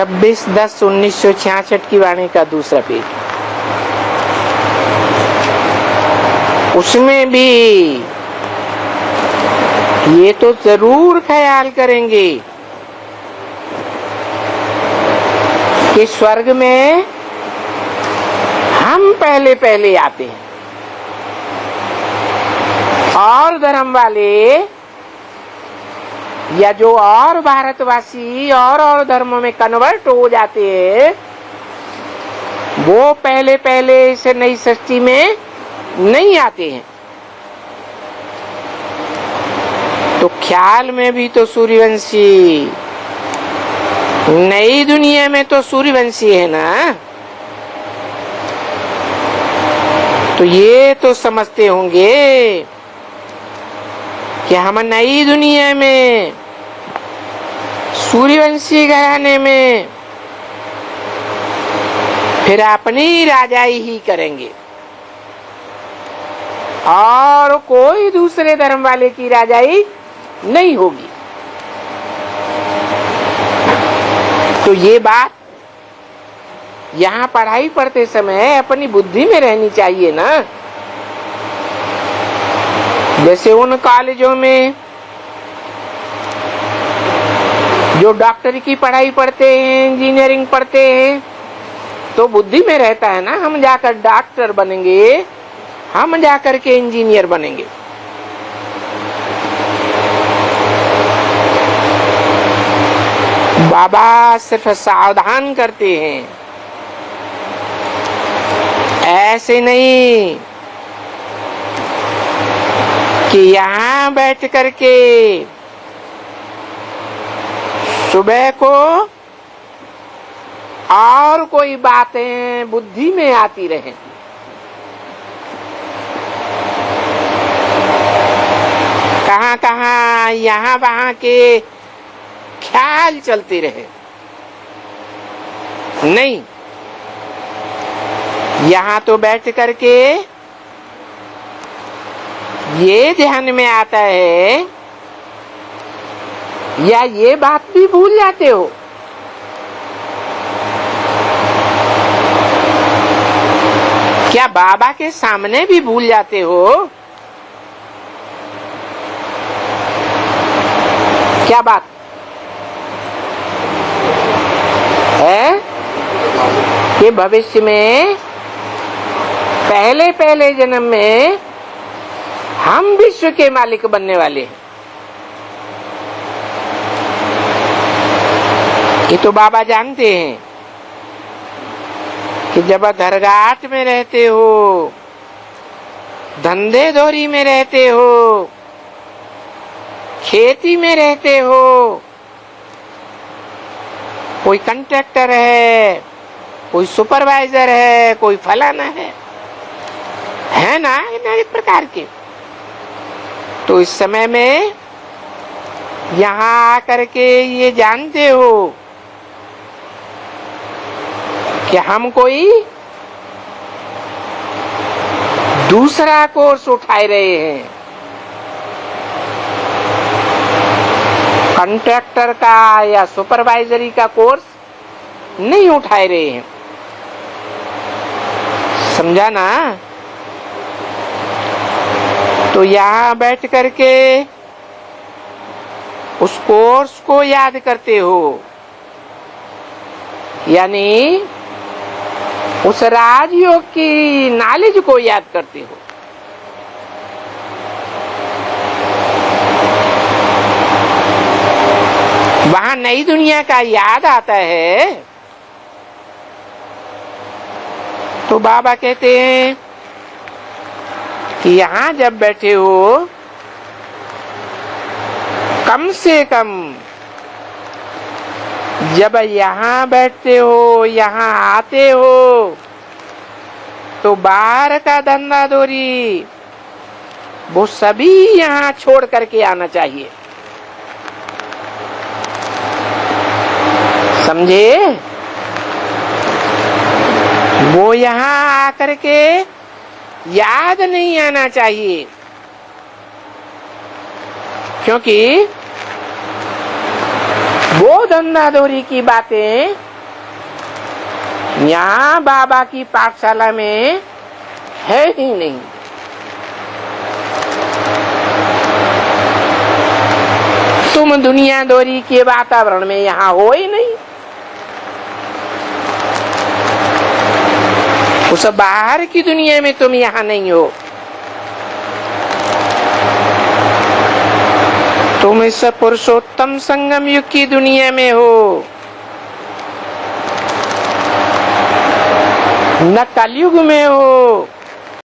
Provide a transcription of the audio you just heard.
26/10/1966 की वाणी का दूसरा पेज। उसमें भी ये तो जरूर ख्याल करेंगे कि स्वर्ग में हम पहले पहले आते हैं और धर्म वाले या जो और भारतवासी और धर्मों में कन्वर्ट हो जाते हैं वो पहले पहले इस नई सृष्टि में नहीं आते हैं। तो ख्याल में भी तो सूर्यवंशी, नई दुनिया में तो सूर्यवंशी है ना। तो ये तो समझते होंगे कि हम नई दुनिया में सूर्यवंशी घराने में फिर अपनी राजाई ही करेंगे और कोई दूसरे धर्म वाले की राजाई नहीं होगी। तो ये बात यहाँ पढ़ाई पढ़ते समय अपनी बुद्धि में रहनी चाहिए ना। जैसे उन कॉलेजों में जो डॉक्टरी की पढ़ाई पढ़ते हैं, इंजीनियरिंग पढ़ते हैं, तो बुद्धि में रहता है ना हम जाकर डॉक्टर बनेंगे, हम जाकर के इंजीनियर बनेंगे। बाबा सिर्फ सावधान करते हैं, ऐसे नहीं कि यहाँ बैठ करके सुबह को और कोई बातें बुद्धि में आती रहे। कहाँ कहाँ यहाँ वहाँ के ख्याल चलते रहे। नहीं, यहाँ तो बैठ करके ये ध्यान में आता है या ये बात भी भूल जाते हो क्या बाबा के सामने भी भूल जाते हो? क्या बात है कि भविष्य में पहले पहले जन्म में हम विश्व के मालिक बनने वाले हैं। ये तो बाबा जानते हैं कि जब दरगाह में रहते हो, धंधे धोरी में रहते हो, खेती में रहते हो, कोई कंट्रैक्टर है, कोई सुपरवाइजर है, कोई फलाना है ना, एक प्रकार के। तो इस समय में यहाँ आकर के ये जानते हो कि हम कोई दूसरा कोर्स उठाए रहे हैं, कंट्रैक्टर का या सुपरवाइजरी का कोर्स नहीं उठाए रहे हैं। समझा ना? तो यहाँ बैठ करके उस कोर्स को याद करते हो, यानी उस राजयोग की नॉलेज को याद करते हो। वहां नई दुनिया का याद आता है तो बाबा कहते हैं कि यहाँ जब बैठे हो कम से कम जब यहाँ बैठते हो, यहाँ आते हो तो बाहर का धंधा धोरी वो सभी यहाँ छोड़ करके आना चाहिए। समझे? वो यहाँ आकर के याद नहीं आना चाहिए, क्योंकि वो धंधाधोरी की बातें यहाँ बाबा की पाठशाला में है ही नहीं। तुम दुनियादारी के वातावरण में यहाँ हो ही नहीं। उस बाहर की दुनिया में तुम यहाँ नहीं हो। तुम इस पुरुषोत्तम संगम युग की दुनिया में हो, न कलयुग में हो।